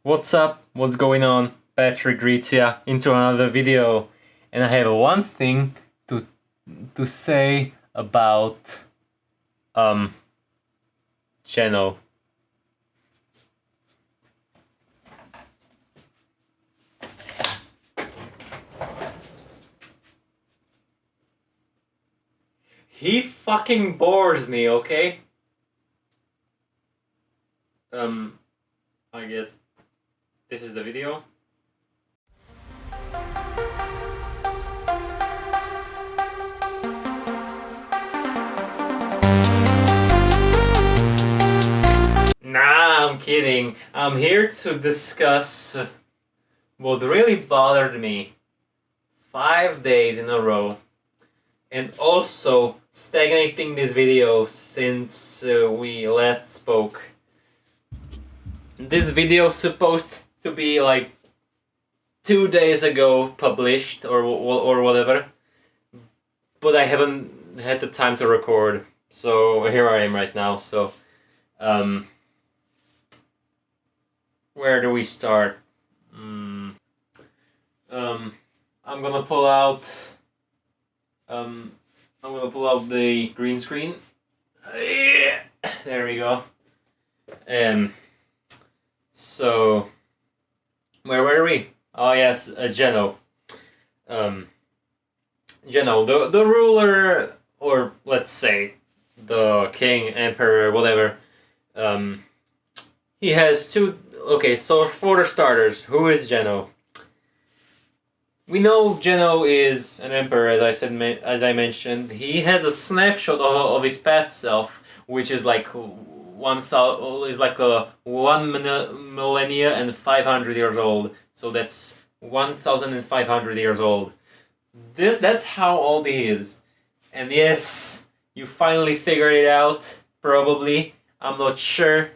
What's up? What's going on? Patrick greets ya into another video, and I have one thing to say about Geno. He fucking bores me, okay? I guess this is the video. Nah, I'm kidding. I'm here to discuss what really bothered me 5 days in a row, and also stagnating this video since we last spoke. This video supposed to be like 2 days ago published or whatever, but I haven't had the time to record, so here I am right now. So where do we start? I'm gonna pull out the green screen. There we go. So where were we? Oh yes, Geno. Geno, the ruler, or let's say the king, emperor, whatever. He has two. Okay, so for the starters, who is Geno? We know Geno is an emperor, as I mentioned. He has a snapshot of his past self, which is like 1 millennia and 500 years old. So that's 1,500 years old. That's how old he is. And yes, you finally figured it out. Probably. I'm not sure.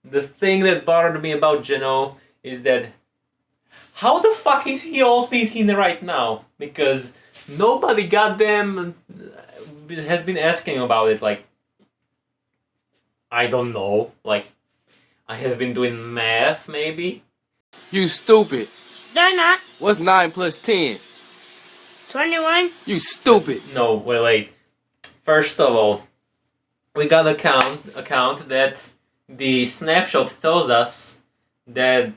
The thing that bothered me about Geno is that how the fuck is he all 15 right now? Because nobody goddamn has been asking about it. Like, I don't know. Like, I have been doing math, maybe? You stupid. They're not. What's 9 plus 10? 21. You stupid. No, wait. First of all, we got a count that the snapshot tells us that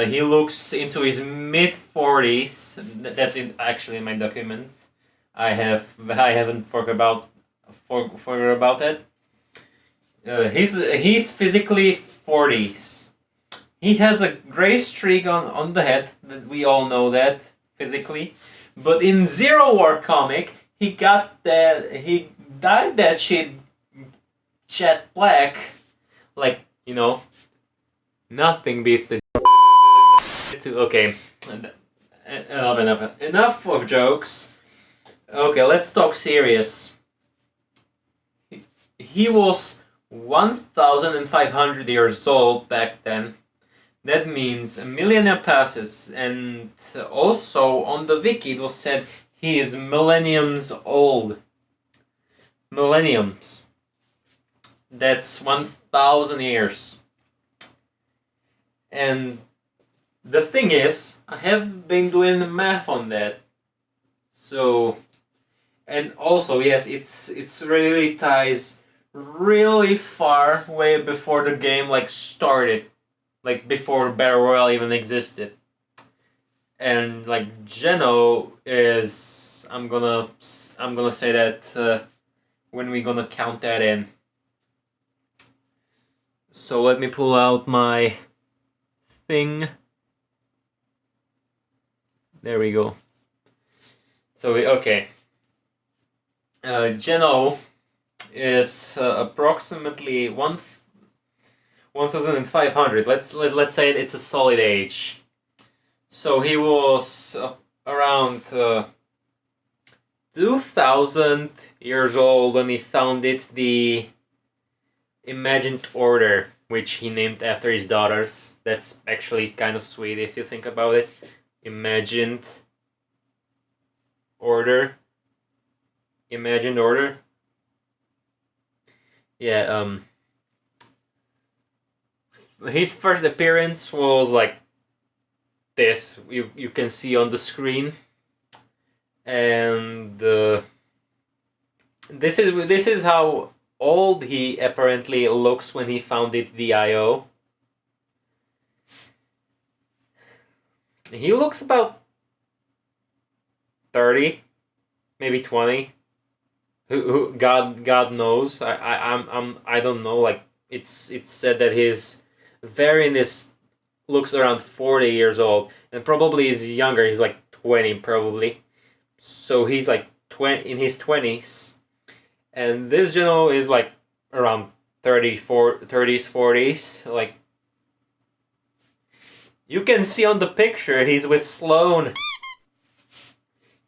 he looks into his mid-40s. That's actually in my document. I haven't forgot about that. He's physically 40s. He has a gray streak on the head. That we all know that physically. But in Zero War comic, he dyed that shit jet black. Like, you know, nothing beats the. Okay, enough of jokes. Okay, let's talk serious. He was 1,500 years old back then. That means a millennia passes, and also on the wiki it was said he is millenniums old. Millenniums. That's 1,000 years. And the thing is, I have been doing the math on that. So, and also, yes, it's really ties really far way before the game like started, like before Battle Royale even existed. And like Geno is, I'm gonna say that when we're gonna count that in. So let me pull out my thing. There we go. So okay. Geno is approximately 1,500. Let's say it's a solid age. So he was around 2,000 years old when he founded the Imagined Order, which he named after his daughters. That's actually kind of sweet if you think about it. Imagined Order. Yeah, his first appearance was like this. You can see on the screen, and this is how old he apparently looks when he founded the IO. He looks about 30, maybe 20. Who God knows. I don't know. Like it's said that his variant looks around 40 years old, and probably is younger. He's like 20 probably. So he's like 20 in his 20s, and this Geno is like around 30s, 40s. Like you can see on the picture, he's with Sloan.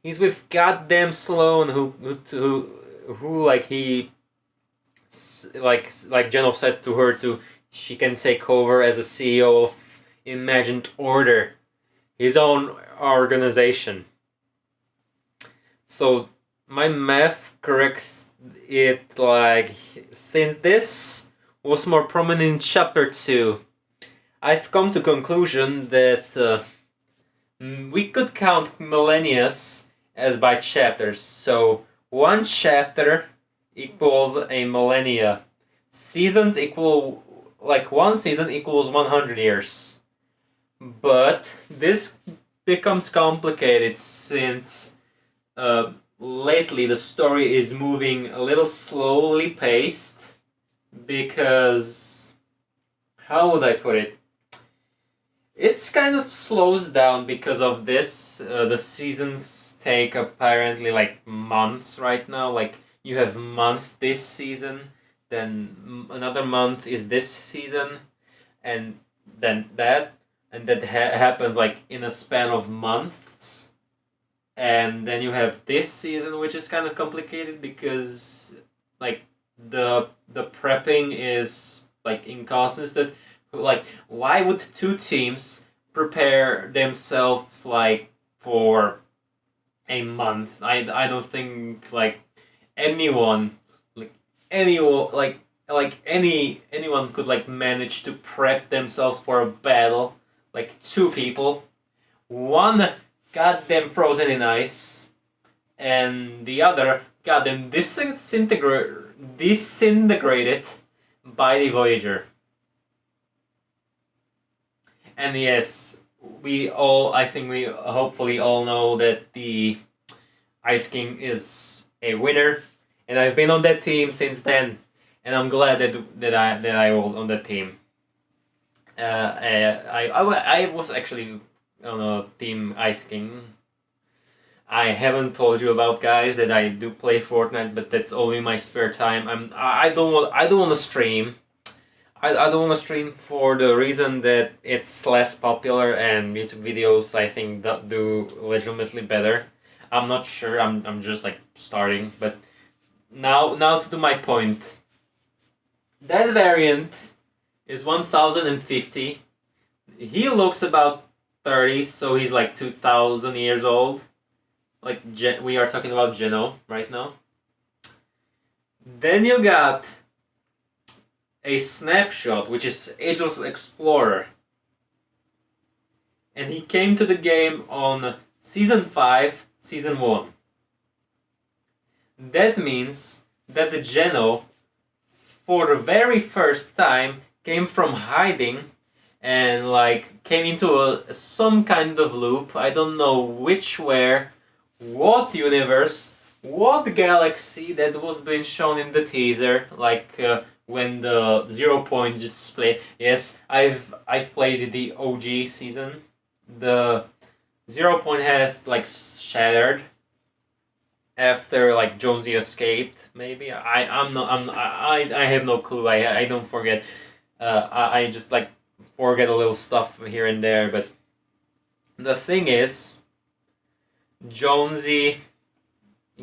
He's with goddamn Sloan, who like he like Geno said to her she can take over as a CEO of Imagined Order, his own organization. So my math corrects it, like since this was more prominent in chapter 2, I've come to conclusion that we could count millennia as by chapters. So one chapter equals a millennia. Seasons equal, like one season equals 100 years. But this becomes complicated since lately the story is moving a little slowly paced, because how would I put it? It's kind of slows down because of this. The seasons take apparently like months right now. Like you have month this season, then another month is this season, and then that, and that happens like in a span of months. And then you have this season, which is kind of complicated because like the prepping is like inconsistent. Like, why would two teams prepare themselves like for a month? I don't think like anyone anyone could like manage to prep themselves for a battle. Like two people, one goddamn frozen in ice, and the other goddamn disintegrated by the Voyager. And yes, I think we hopefully all know that the Ice King is a winner, and I've been on that team since then, and I'm glad that I was on that team. I was actually on a team Ice King. I haven't told you about, guys, that I do play Fortnite, but that's only my spare time. I don't want to stream. I don't want to stream for the reason that it's less popular, and YouTube videos I think do legitimately better. I'm not sure. I'm just like starting, but now to my point. That variant is 1050. He looks about 30, so he's like 2000 years old. Like we are talking about Geno right now. Then you got a snapshot, which is Ageless Explorer. And he came to the game on Season 5, Season 1. That means that the Geno, for the very first time, came from hiding and like came into some kind of loop. I don't know which, where, what universe, what galaxy that was being shown in the teaser, like when the 0 point just split. Yes, I've played the OG season. The 0 point has like shattered after like Jonesy escaped. Maybe I have no clue. I don't forget. I just like forget a little stuff here and there. But the thing is, Jonesy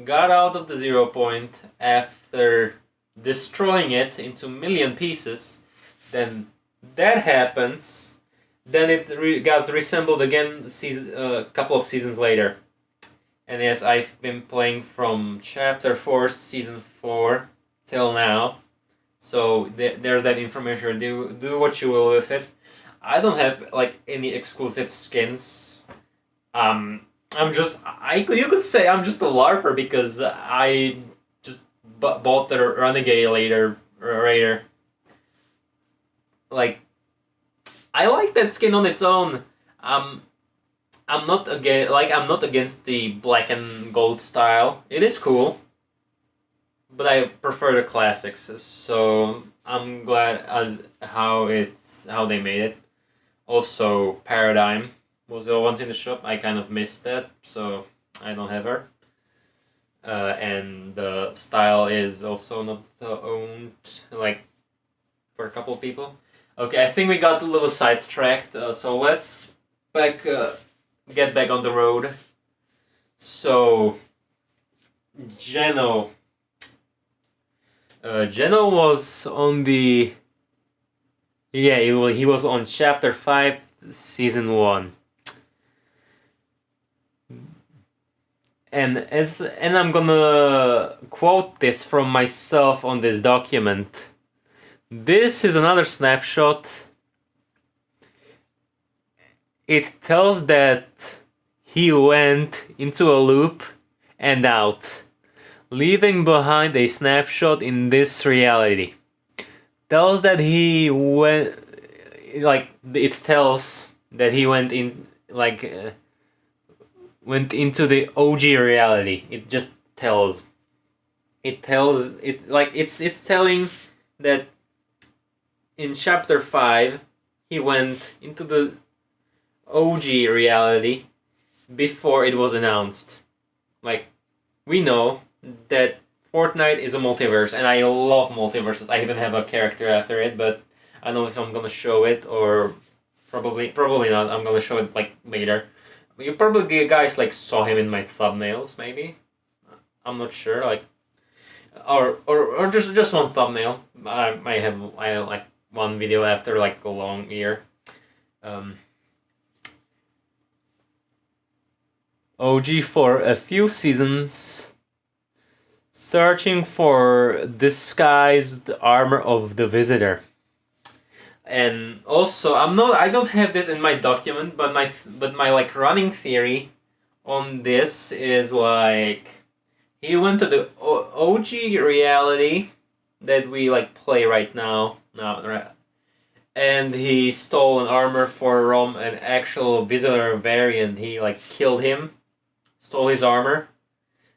got out of the 0 point after destroying it into a million pieces. Then that happens. Then it got reassembled again a couple of seasons later. And yes, I've been playing from Chapter 4, Season 4 till now. So there's that information. Do what you will with it. I don't have like any exclusive skins. I'm just you could say I'm just a larper because I just bought the Renegade later. Like, I like that skin on its own. I'm not against the black and gold style. It is cool, but I prefer the classics. So I'm glad as how they made it. Also, Paradigm was the once in the shop. I kind of missed that, so I don't have her. And the style is also not owned, like, for a couple of people. Okay, I think we got a little sidetracked, so let's get back on the road. So, Geno. Geno was on the... Yeah, he was on Chapter 5, Season 1. And I'm gonna quote this from myself on this document. This is another snapshot. It tells that he went into a loop and out, leaving behind a snapshot in this reality. Tells that he went, like, it tells that he went in, like, went into the OG reality. It just tells. It tells, it's telling that in Chapter 5, he went into the OG reality before it was announced. Like, we know that Fortnite is a multiverse, and I love multiverses. I even have a character after it, but I don't know if I'm gonna show it, or probably not. I'm gonna show it, like, later. You probably guys, like, saw him in my thumbnails, maybe? I'm not sure, like... Or just one thumbnail. I like one video after, like, a long year. OG for a few seasons, searching for disguised armor of the visitor. And also, I don't have this in my document, but my like running theory on this is, like, he went to the OG reality that we, like, play right now, and he stole an armor from an actual visitor variant. He, like, killed him, stole his armor.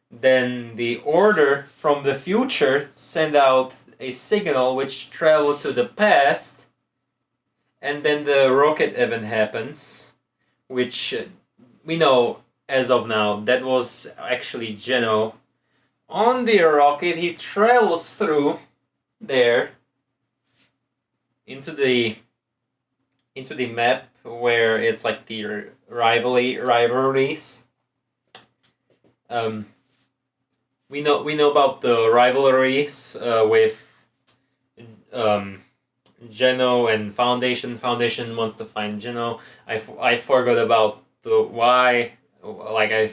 Then the Order from the future sent out a signal which traveled to the past, and then the rocket event happens, which we know as of now that was actually Geno. On the rocket, he travels through there into the map where it's like the rivalries. We know about the rivalries with Geno and Foundation. Foundation wants to find Geno. I forgot about the why. I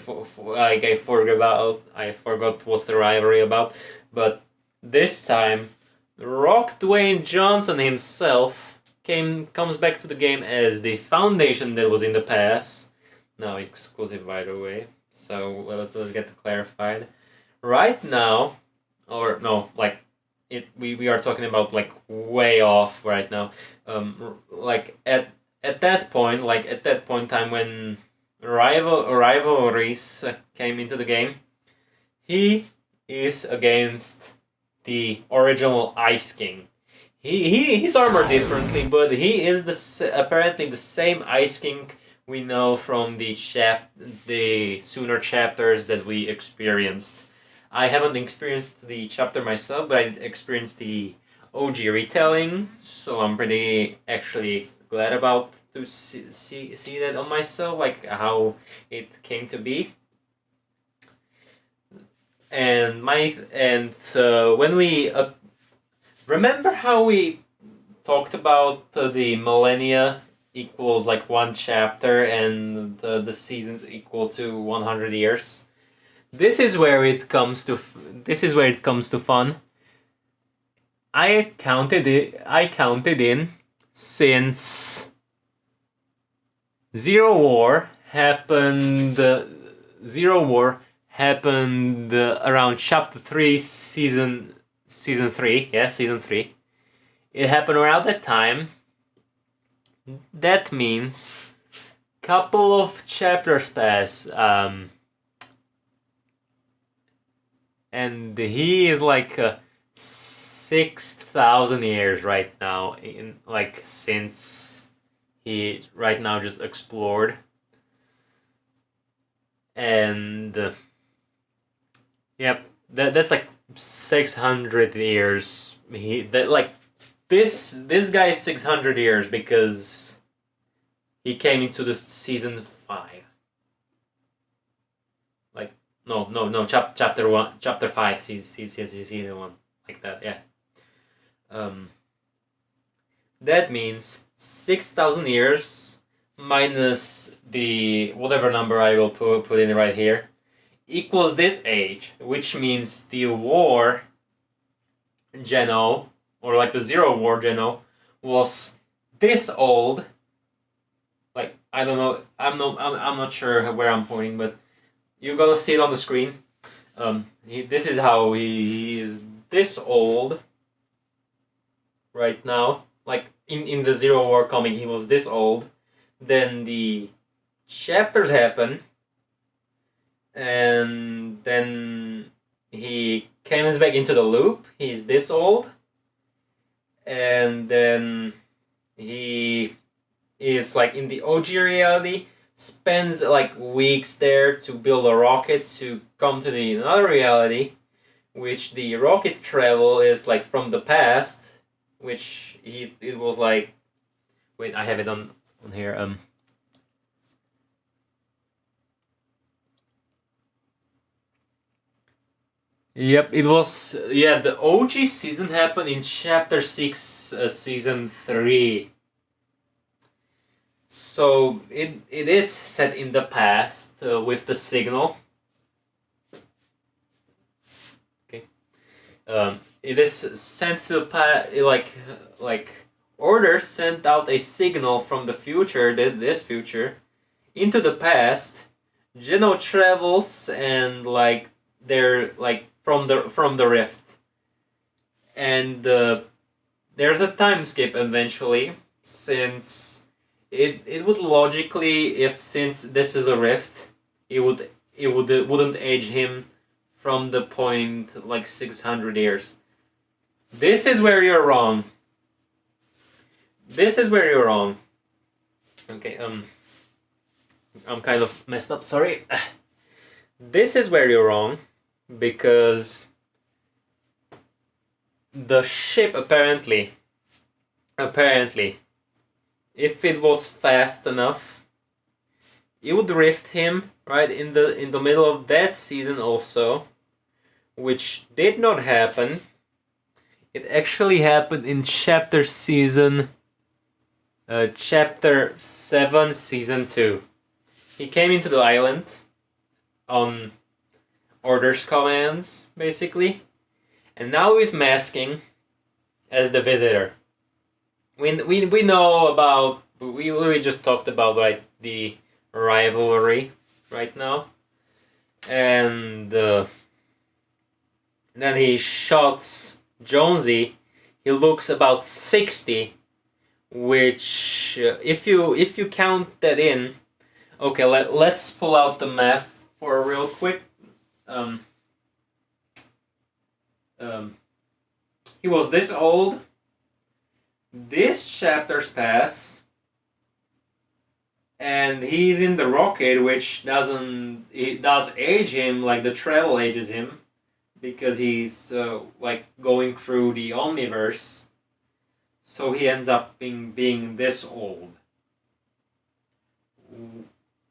forgot what's the rivalry about. But this time, Rock Dwayne Johnson himself comes back to the game as the Foundation that was in the past. Now exclusive, by the way. So let's get it clarified. Right now, or no, like, we are talking about, like, way off right now. Like at that point in time when rivalries came into the game, he is against the original Ice King. He's armored differently, but he is apparently the same Ice King we know from the sooner chapters that we experienced. I haven't experienced the chapter myself, but I experienced the OG retelling, so I'm pretty actually glad about to see that on myself, like how it came to be. And when we remember how we talked about the millennia equals, like, one chapter, and the seasons equal to 100 years. This is where it comes to fun. I counted in since Zero War happened. Zero War happened around chapter 3, season 3. Yeah, season 3. It happened around that time. That means couple of chapters pass. And he is like 6,000 years right now. In like since he right now just explored. And yep, that's like 600 years. This guy is 600 years because he came into the season 5. Like no, chapter 1, chapter 5, season 1, like that. Yeah. That means 6,000 years minus the whatever number I will put in right here equals this age, which means the war Geno, or like the Zero War Geno, was this old. Like, I don't know, I'm not sure where I'm pointing, but you're gonna see it on the screen. This is how he is this old right now. Like in the Zero War comic, he was this old. Then the chapters happen, and then he comes back into the loop. He's this old, and then he is like in the OG reality. Spends like weeks there to build a rocket to come to the another reality, which the rocket travel is like from the past, which it was like, wait, I have it on here. Yep, it was, yeah, the OG season happened in chapter 6, season 3. So it is set in the past with the signal. Okay. It is sent to the past, like Order sent out a signal from the future, this future, into the past. Geno travels and like they're like from the rift, and there's a time skip eventually, since it would logically, if since this is a rift, it wouldn't age him from the point like 600 years. This is where you're wrong. This is where you're wrong. Okay, I'm kind of messed up, sorry. This is where you're wrong, because the ship apparently, if it was fast enough, it would rift him right in the middle of that season also, which did not happen. It actually happened in chapter 7, season 2. He came into the island on Order's commands, basically, and now he's masking as the visitor. We know about, we just talked about like the rivalry right now, and then he shots Jonesy. He looks about 60, which if you count that in, okay, let's pull out the math for real quick. He was this old. This chapter's pass, and he's in the rocket, which it does age him, like the travel ages him, because he's like going through the omniverse. So he ends up being this old.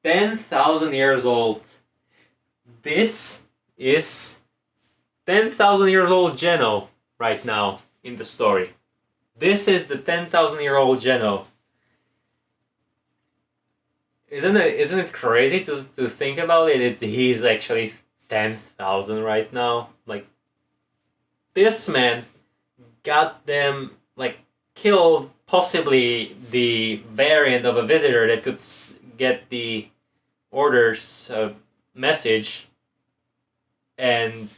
10,000 years old. This is 10,000 years old Geno right now in the story. This is the 10,000-year-old Geno. Isn't it crazy to think about it? He's actually 10,000 right now. Like, this man got them like killed possibly the variant of a visitor that could get the orders message, and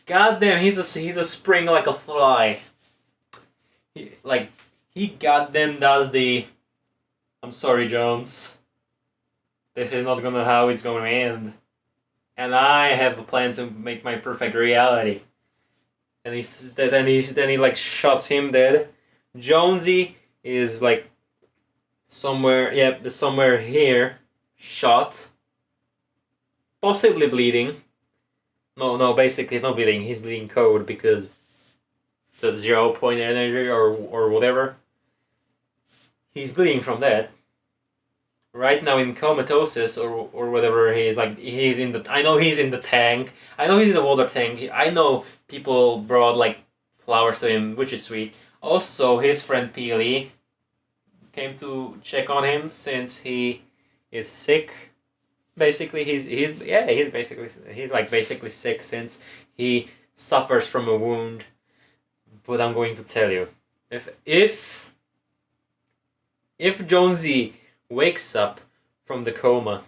goddamn, he's a spring like a fly. He goddamn does the I'm sorry, Jones. This is not gonna how it's gonna end. And I have a plan to make my perfect reality. And then he like shots him dead. Jonesy is like somewhere here, shot. Possibly bleeding. No, basically not bleeding. He's bleeding code because the 0 point energy or whatever. He's bleeding from that. Right now in comatosis or whatever he is, like he's in the. I know he's in the tank. I know he's in the water tank. I know people brought like flowers to him, which is sweet. Also, his friend Peely came to check on him since he is sick. Basically, he's basically sick since he suffers from a wound. But I'm going to tell you, if Jonesy wakes up from the coma,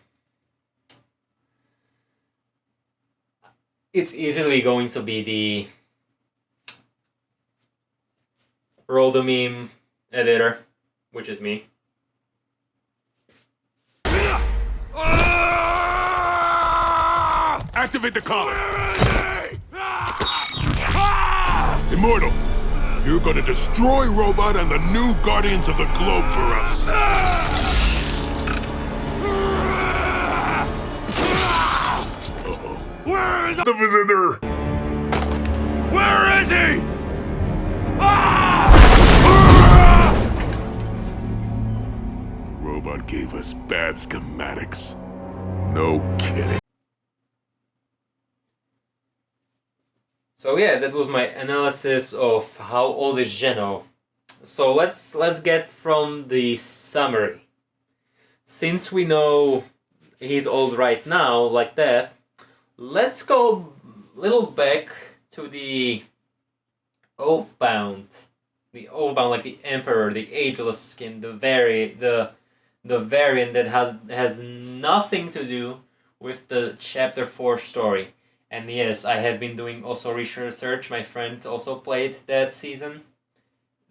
it's easily going to be the roll the meme editor, which is me. Activate the collar! Immortal, you're gonna destroy Robot and the new Guardians of the Globe for us! Where is the visitor? Where is he? Robot gave us bad schematics. No kidding. So yeah, that was my analysis of how old is Geno. So let's get from the summary. Since we know he's old right now, like that, let's go a little back to the Oathbound. The Oathbound, like the Emperor, the Ageless skin, the variant that has nothing to do with the Chapter 4 story. And yes, I have been doing also research. My friend also played that season.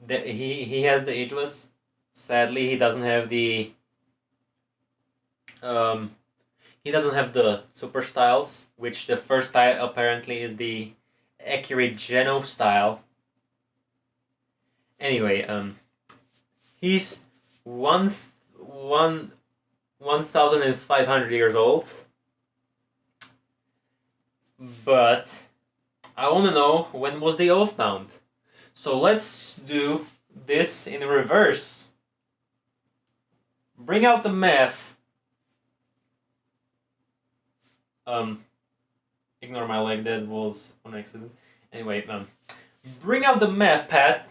He has the Ageless. Sadly, he doesn't have the super styles, which the first style apparently is the accurate Geno style. Anyway, he's 1,500 years old. But I want to know, when was the Oathbound? So let's do this in reverse. Bring out the math. Ignore my leg, that was on accident. Anyway, bring out the math, Pat.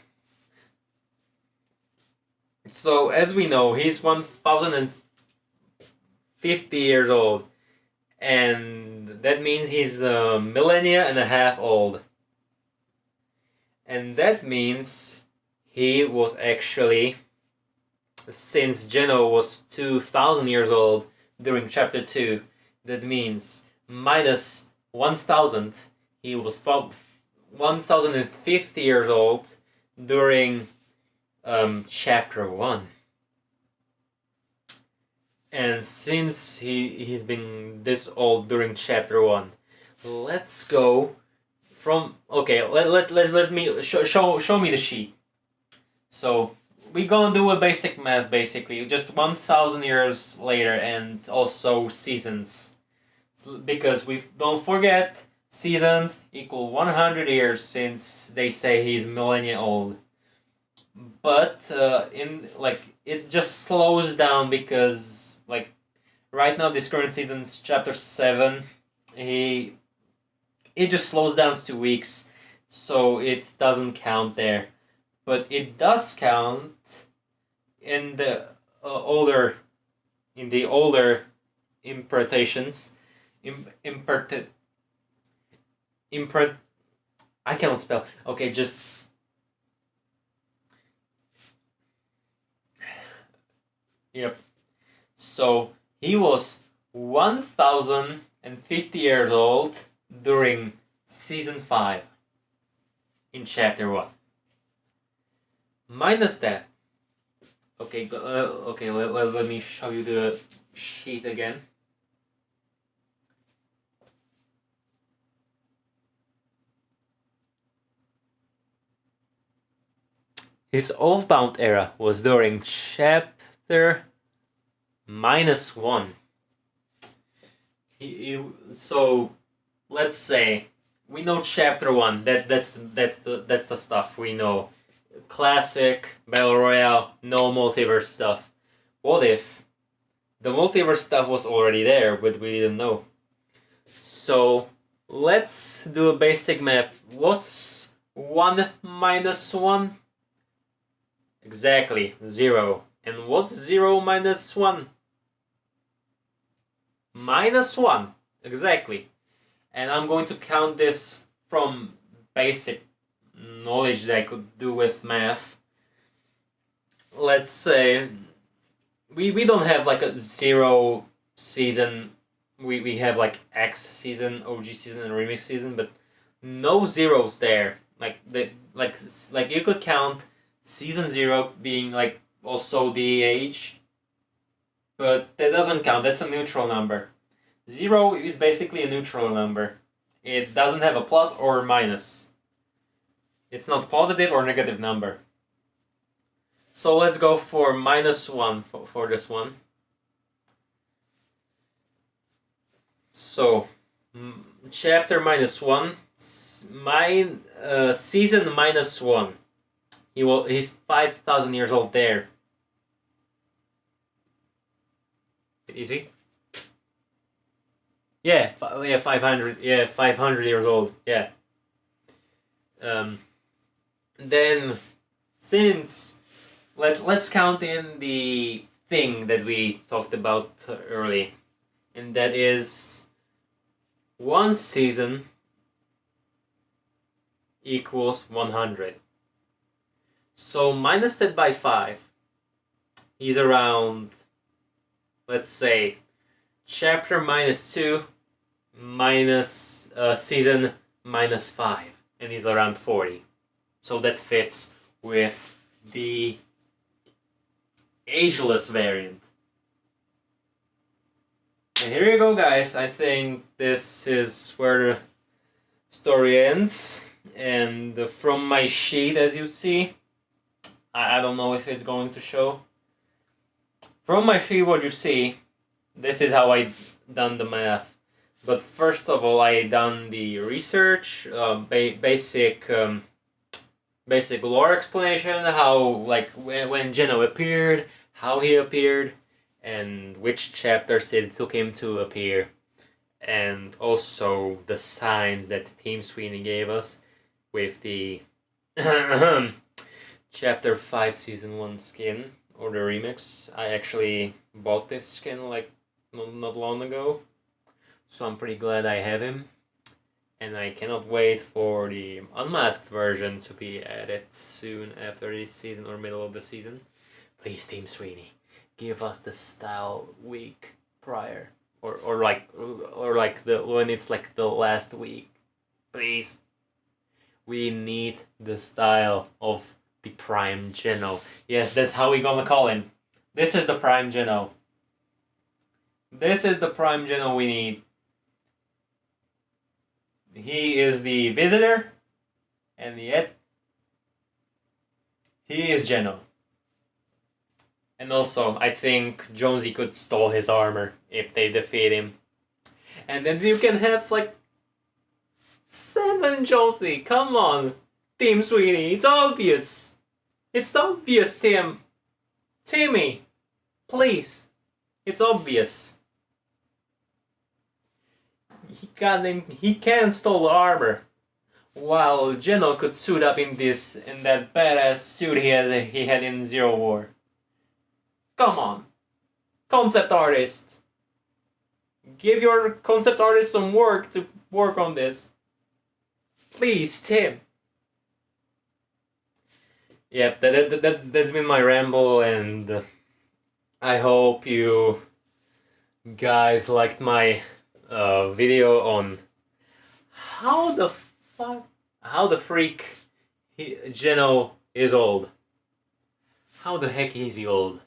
So as we know, he's 1,050 years old. And that means he's a millennia and a half old. And that means he was actually, since Geno was 2,000 years old during Chapter 2, that means minus 1,000, he was 1,050 years old during Chapter 1. And since he's been this old during Chapter 1, let's go from, okay, let me show me the sheet. So we're gonna do a basic math, basically, just 1,000 years later, and also seasons, because we don't forget seasons equal 100 years, since they say he's millennia old. But it just slows down because, like, right now, this current season's Chapter 7, it just slows down to 2 weeks, so it doesn't count there. But it does count in the older interpretations. I cannot spell. Okay, just Yep. So he was 1,050 years old during season 5 in chapter 1. Minus that. Okay, let me show you the sheet again. His Oathbound era was during chapter -1. So let's say we know chapter 1. That's the stuff we know. Classic battle royale, no multiverse stuff. What if the multiverse stuff was already there, but we didn't know? So let's do a basic math. What's 1 minus 1? Exactly, 0. And what's 0 minus 1? -1. Exactly. And I'm going to count this from basic knowledge that I could do with math. Let's say we don't have like a 0 season. We have like X season, OG season, and remix season, but no zeros there. Like you could count season 0 being like also the age, but that doesn't count. That's a neutral number. 0 is basically a neutral number. It doesn't have a plus or minus. It's not positive or negative number. So let's go for -1 for this one. So, chapter -1, season -1. He's 5,000 years old there. Is he? Yeah, 500. Yeah, 500 years old. Yeah. Then, since let's count in the thing that we talked about early, and that is 1 season equals 100. So minus that by 5, he's around, let's say, chapter -2 minus season -5, and he's around 40. So that fits with the ageless variant. And here you go, guys. I think this is where the story ends. And from my sheet, as you see, I don't know if it's going to show. From my sheet, what you see, this is how I done the math. But first of all, I done the research, basic lore explanation, how like when Geno appeared, how he appeared, and which chapters it took him to appear, and also the signs that Team Sweeney gave us with the chapter 5 season 1 skin or the remix. I actually bought this skin like not long ago, so I'm pretty glad I have him. And I cannot wait for the unmasked version to be added soon after this season or middle of the season. Please, Team Sweeney, give us the style week prior, or like the when it's like the last week. Please, we need the style of the Prime Geno. Yes, that's how we gonna call him. This is the Prime Geno. This is the Prime Geno we need. He is the visitor, and yet he is Geno. And also, I think Jonesy could stole his armor if they defeat him. And then you can have like 7 Jonesy. Come on, Team Sweeney. It's obvious. It's obvious, Tim. Timmy, please. It's obvious. He can stole the armor, while Geno could suit up in that badass suit he had in Zero War. Come on, concept artist, give your concept artist some work to work on this, please, Tim. Yep, that's been my ramble, and I hope you guys liked my video on how the freak Geno is old. How the heck is he old?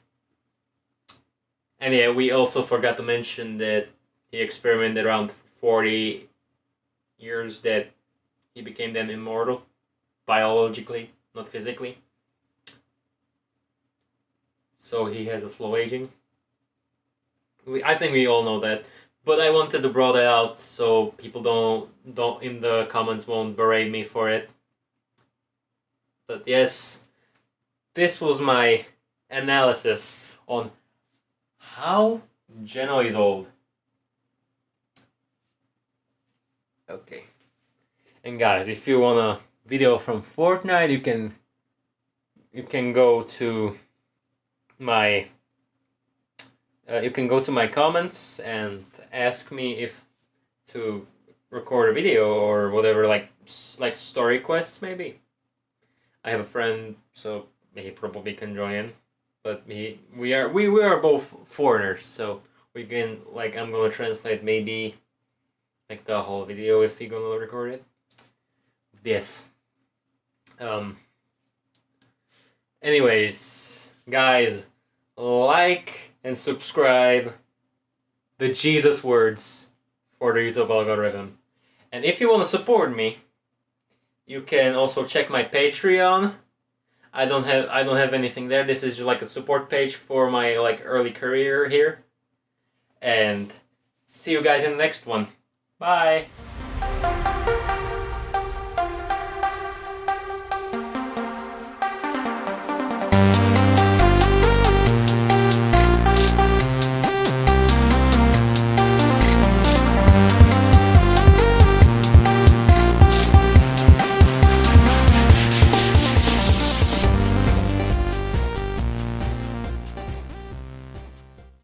And yeah, we also forgot to mention that he experimented around 40 years that he became then immortal. Biologically, not physically. So he has a slow aging. I think we all know that. But I wanted to draw that out so people don't in the comments won't berate me for it. But yes, this was my analysis on how Geno is old. Okay. And guys, if you want a video from Fortnite, you can go to my comments and ask me if to record a video or whatever, like story quests maybe. I have a friend, so he probably can join in, but we are both foreigners, so we can, like, I'm gonna translate maybe like the whole video if he gonna record it. Yes. Anyways, guys, like and subscribe the Jesus words for the YouTube algorithm. And if you want to support me, you can also check my Patreon. I don't have anything there. This is just like a support page for my like early career here. And see you guys in the next one. Bye.